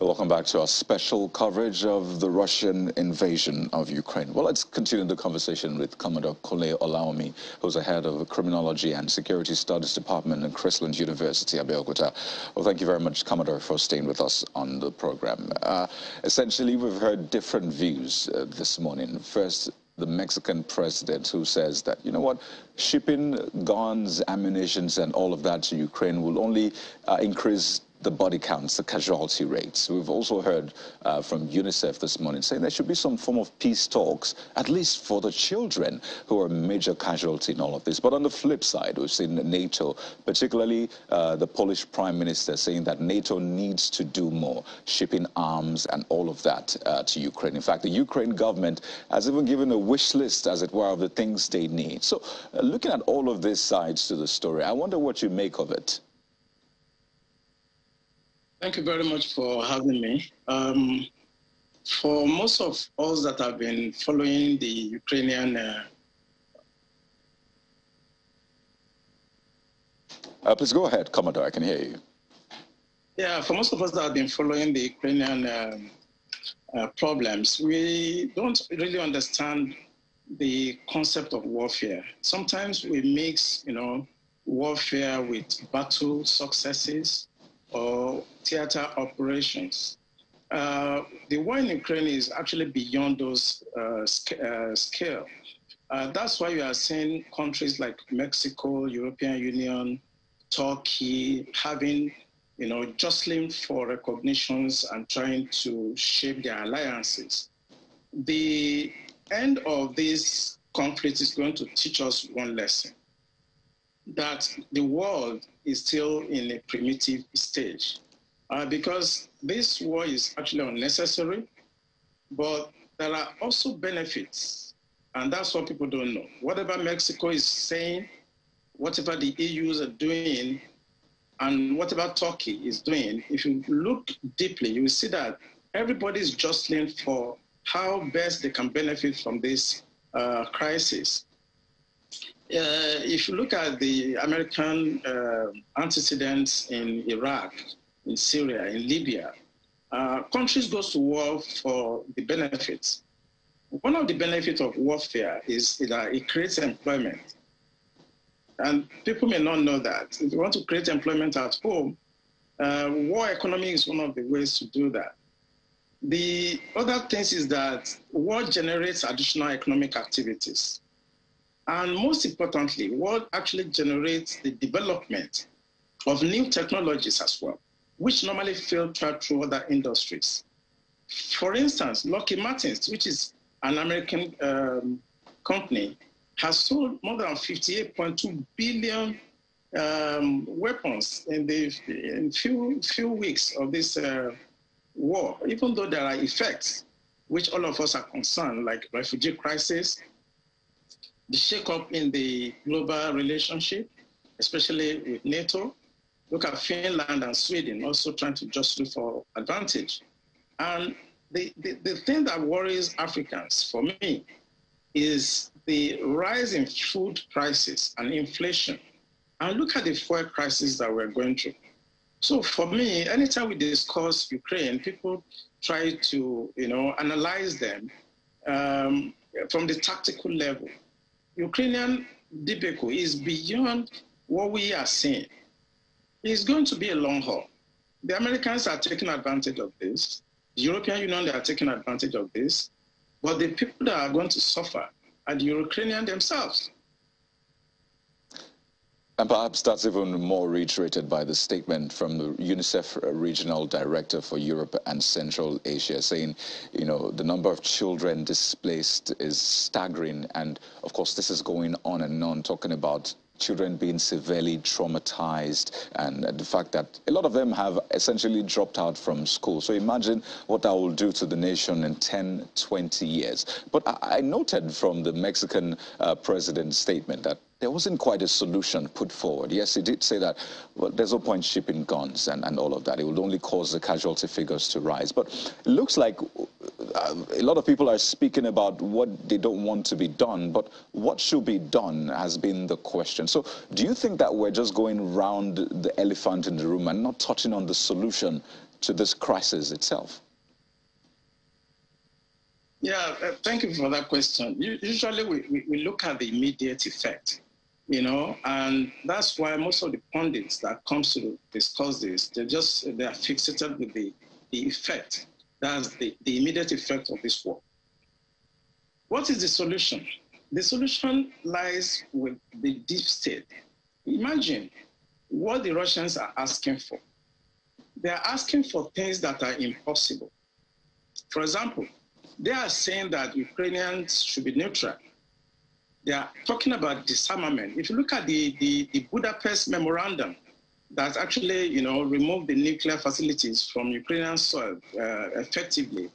Welcome back to our special coverage of the Russian invasion of Ukraine. Well, let's continue the conversation with Commodore Kole Olaomi, who's the head of the Criminology and Security Studies Department at Chrisland University, Abeokuta. Well, thank you very much, Commodore, for staying with us on the program. Essentially, we've heard different views this morning. First, the Mexican president, who says that, you know what, shipping guns, ammunitions, and all of that to Ukraine will only increase the body counts, the casualty rates. We've also heard from UNICEF this morning saying there should be some form of peace talks, at least for the children who are a major casualty in all of this. But on the flip side, we've seen NATO, particularly the Polish Prime Minister, saying that NATO needs to do more, shipping arms and all of that to Ukraine. In fact, the Ukraine government has even given a wish list, as it were, of the things they need. So looking at all of these sides to the story, I wonder what you make of it. Thank you very much for having me. For most of us that have been following the Ukrainian... Please go ahead, Commodore, I can hear you. Yeah, for most of us that have been following the Ukrainian problems, we don't really understand the concept of warfare. Sometimes we mix, warfare with battle successes or theater operations. The war in Ukraine is actually beyond those scale. That's why you are seeing countries like Mexico, European Union, Turkey having, jostling for recognitions and trying to shape their alliances. The end of this conflict is going to teach us one lesson, that the world is still in a primitive stage. Because this war is actually unnecessary, but there are also benefits, and that's what people don't know. Whatever Mexico is saying, whatever the EUs are doing, and whatever Turkey is doing, if you look deeply, you will see that everybody is jostling for how best they can benefit from this crisis. If you look at the American antecedents in Iraq, in Syria, in Libya, countries go to war for the benefits. One of the benefits of warfare is that it creates employment. And people may not know that. If you want to create employment at home, war economy is one of the ways to do that. The other thing is that war generates additional economic activities. And most importantly, war actually generates the development of new technologies as well, which normally filter through other industries. For instance, Lockheed Martin, which is an American company, has sold more than 58.2 billion weapons in few weeks of this war, even though there are effects which all of us are concerned, like refugee crisis, the shake-up in the global relationship, especially with NATO. Look at Finland and Sweden also trying to jostle for advantage. And the thing that worries Africans, for me, is the rise in food prices and inflation. And look at the fuel crisis that we're going through. So for me, anytime we discuss Ukraine, people try to analyze them from the tactical level. Ukrainian debacle is beyond what we are seeing. It's going to be a long haul. The Americans are taking advantage of this. The European Union, they are taking advantage of this. But the people that are going to suffer are the Ukrainians themselves. And perhaps that's even more reiterated by the statement from the UNICEF Regional Director for Europe and Central Asia, saying, the number of children displaced is staggering. And of course, this is going on and on, talking about children being severely traumatized and the fact that a lot of them have essentially dropped out from school. So imagine what that will do to the nation in 10, 20 years. But I noted from the Mexican president's statement that there wasn't quite a solution put forward. Yes, he did say that, well, there's no point shipping guns and all of that. It would only cause the casualty figures to rise. But it looks like a lot of people are speaking about what they don't want to be done, but what should be done has been the question. So do you think that we're just going round the elephant in the room and not touching on the solution to this crisis itself? Yeah, thank you for that question. Usually we look at the immediate effect, you know, and that's why most of the pundits that comes to discuss this, they are fixated with the effect. That's the immediate effect of this war. What is the solution? The solution lies with the deep state. Imagine what the Russians are asking for. They are asking for things that are impossible. For example, they are saying that Ukrainians should be neutral. They are talking about disarmament. If you look at the Budapest memorandum that actually, you know, removed the nuclear facilities from Ukrainian soil effectively,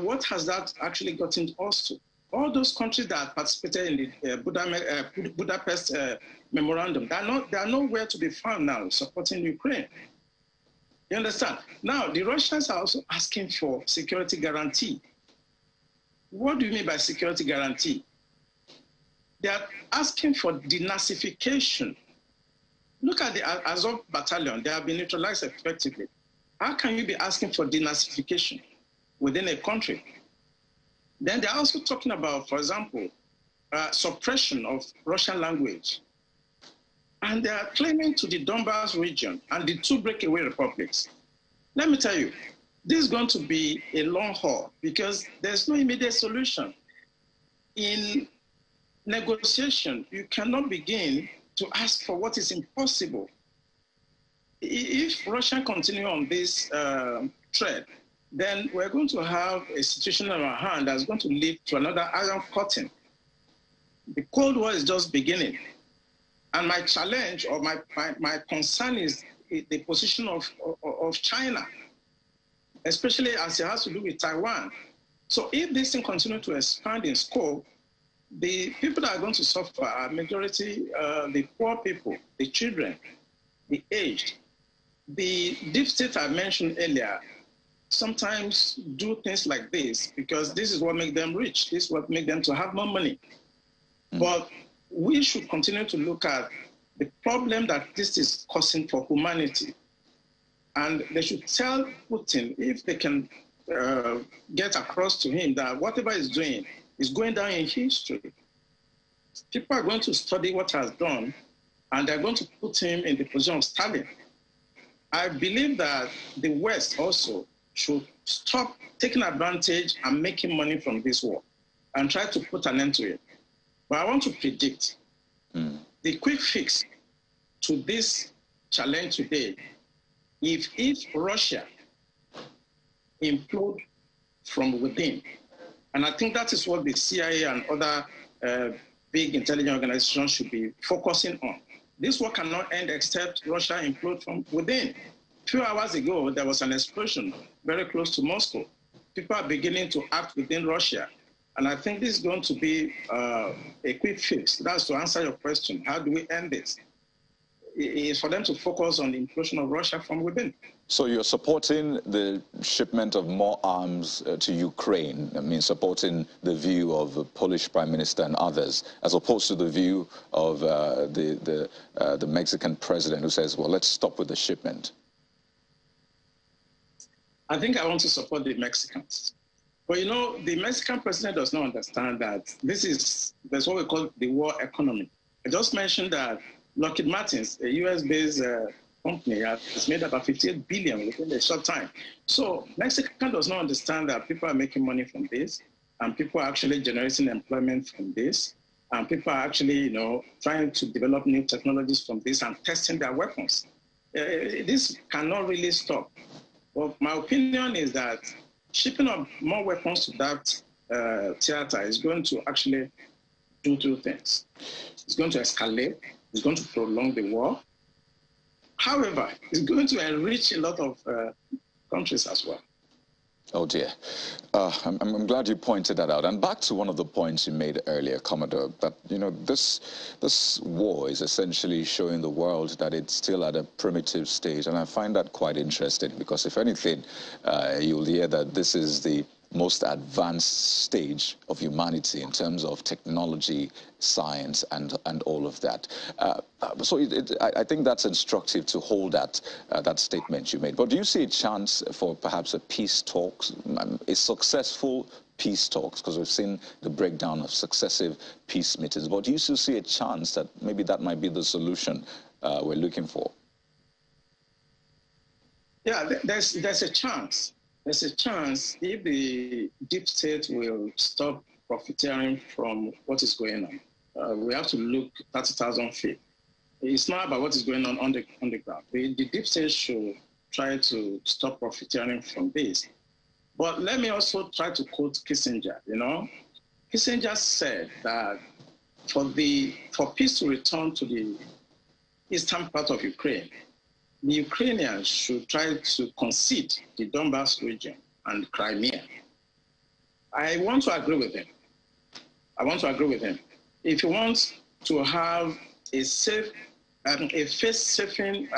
what has that actually gotten us to? All those countries that participated in the Budapest memorandum, they are nowhere to be found now supporting Ukraine. You understand? Now, the Russians are also asking for security guarantee. What do you mean by security guarantee? They are asking for denazification. Look at the Azov battalion. They have been neutralized effectively. How can you be asking for denazification within a country? Then they're also talking about, for example, suppression of Russian language. And they are claiming to the Donbas region and the two breakaway republics. Let me tell you, this is going to be a long haul because there's no immediate solution. In negotiation, you cannot begin to ask for what is impossible. If Russia continue on this thread, then we're going to have a situation on our hand that's going to lead to another iron curtain. The Cold War is just beginning. And my challenge or my concern is the position of China, especially as it has to do with Taiwan. So if this thing continues to expand in scope, the people that are going to suffer are majority the poor people, the children, the aged. The deep state I mentioned earlier sometimes do things like this because this is what makes them rich. This is what makes them to have more money. But we should continue to look at the problem that this is causing for humanity. And they should tell Putin, if they can get across to him that whatever he's doing is going down in history. People are going to study what he has done, and they're going to put him in the position of Stalin. I believe that the West also should stop taking advantage and making money from this war and try to put an end to it. But I want to predict the quick fix to this challenge today, if Russia implode from within, and I think that is what the CIA and other big intelligence organizations should be focusing on. This war cannot end except Russia implode from within. A few hours ago, there was an explosion very close to Moscow. People are beginning to act within Russia. And I think this is going to be a quick fix. That's to answer your question. How do we end this? It's for them to focus on the implosion of Russia from within. So you're supporting the shipment of more arms to Ukraine, I mean, supporting the view of the Polish Prime Minister and others, as opposed to the view of the Mexican president who says, well, let's stop with the shipment. I think I want to support the Mexicans. But you know, the Mexican president does not understand that there's what we call the war economy. I just mentioned that Lockheed Martin's, a US-based company, has made about $58 billion within a short time. So Mexican does not understand that people are making money from this, and people are actually generating employment from this, and people are actually, you know, trying to develop new technologies from this and testing their weapons. This cannot really stop. Well, my opinion is that shipping of more weapons to that theater is going to actually do two things. It's going to escalate. It's going to prolong the war. However, it's going to enrich a lot of countries as well. Oh dear. I'm glad you pointed that out. And back to one of the points you made earlier, Commodore, that, you know, this war is essentially showing the world that it's still at a primitive stage. And I find that quite interesting because, if anything, you'll hear that this is the most advanced stage of humanity in terms of technology, science, and all of that. So I think that's instructive to hold that statement you made. But do you see a chance for perhaps a peace talks, a successful peace talks, because we've seen the breakdown of successive peace meetings, but do you still see a chance that maybe that might be the solution we're looking for? Yeah, there's a chance. There's a chance if the deep state will stop profiteering from what is going on. We have to look 30,000 feet. It's not about what is going on the ground. The deep state should try to stop profiteering from this. But let me also try to quote Kissinger. Kissinger said that for peace to return to the eastern part of Ukraine, the Ukrainians should try to concede the Donbas region and Crimea. I want to agree with him. If you want to have a safe, face-saving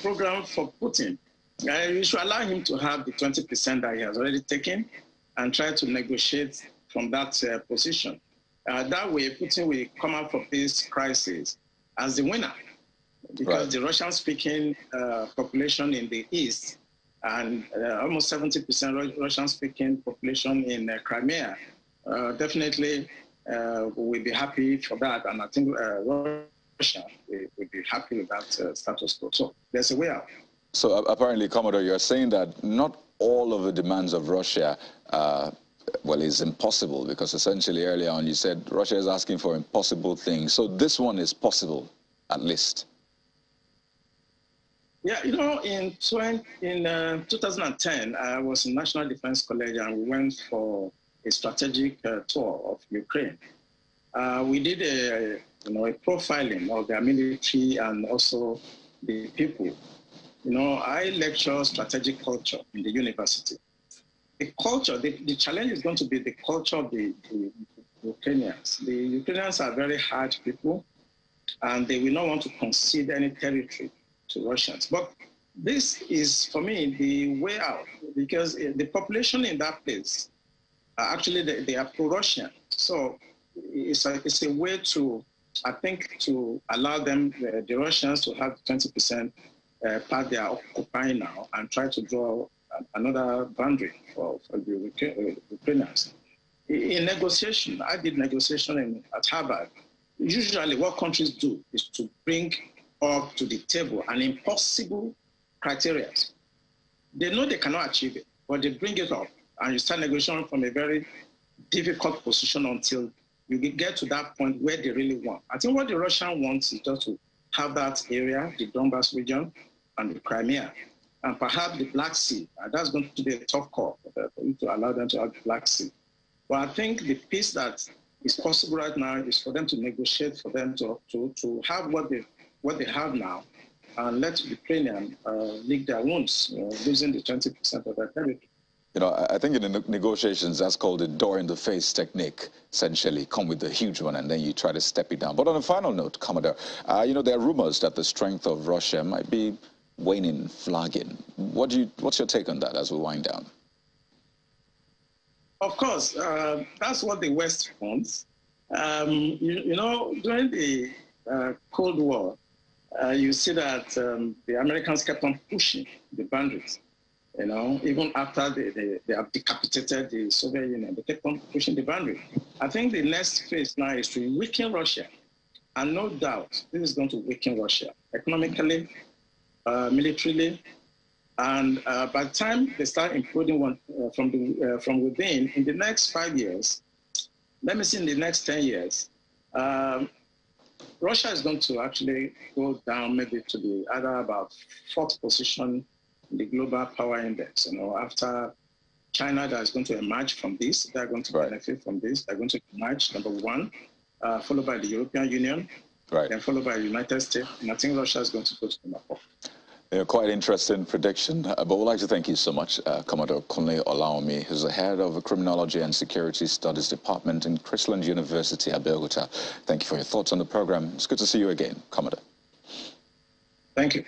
program for Putin, you should allow him to have the 20% that he has already taken and try to negotiate from that position. That way, Putin will come out of this crisis as the winner, because the Russian-speaking population in the east and almost 70% Russian-speaking population in Crimea definitely will be happy for that, and I think Russia will be happy with that status quo. So there's a way out. So apparently, Commodore, you're saying that not all of the demands of Russia well, is impossible, because essentially earlier on you said Russia is asking for impossible things. So this one is possible, at least. Yeah, in 2010, I was in National Defense College, and we went for a strategic tour of Ukraine. We did a profiling of their military and also the people. I lecture strategic culture in the university. The culture, the challenge is going to be the culture of the Ukrainians. The Ukrainians are very hard people, and they will not want to concede any territory to Russians. But this is, for me, the way out, because the population in that place, actually, they are pro-Russian. So it's a way to, I think, to allow them, the Russians, to have 20% part they are occupying now, and try to draw another boundary for the Ukrainians. In negotiation, I did negotiation at Harvard. Usually what countries do is to bring up to the table an impossible criteria. They know they cannot achieve it, but they bring it up, and you start negotiating from a very difficult position until you get to that point where they really want. I think what the Russian wants is just to have that area, the Donbas region, and the Crimea, and perhaps the Black Sea. That's going to be a tough call for you to allow them to have the Black Sea. But I think the peace that is possible right now is for them to negotiate, for them to have what they have now, and let the Ukrainians lick their wounds, losing the 20% of their territory. I think in the negotiations, that's called the door-in-the-face technique, essentially. Come with the huge one, and then you try to step it down. But on a final note, Commodore, there are rumors that the strength of Russia might be waning, flagging. What's your take on that as we wind down? Of course, that's what the West wants. During the Cold War, you see that the Americans kept on pushing the boundaries. Even after they have decapitated the Soviet Union, they kept on pushing the boundary. I think the next phase now is to weaken Russia. And no doubt, this is going to weaken Russia economically, militarily, and by the time they start imploding from within, in the next 5 years, let me see, in the next 10 years, Russia is going to actually go down maybe to the either about 4th position in the global power index. After China, that is going to emerge from this, they're going to benefit from this. They're going to emerge, number 1, followed by the European Union, then followed by the United States, and I think Russia is going to go to number 4. Quite interesting prediction, but we'd like to thank you so much, Commodore Kunle Olawumi, who's the head of the Criminology and Security Studies Department in Chrisland University, Abeokuta. Thank you for your thoughts on the program. It's good to see you again, Commodore. Thank you.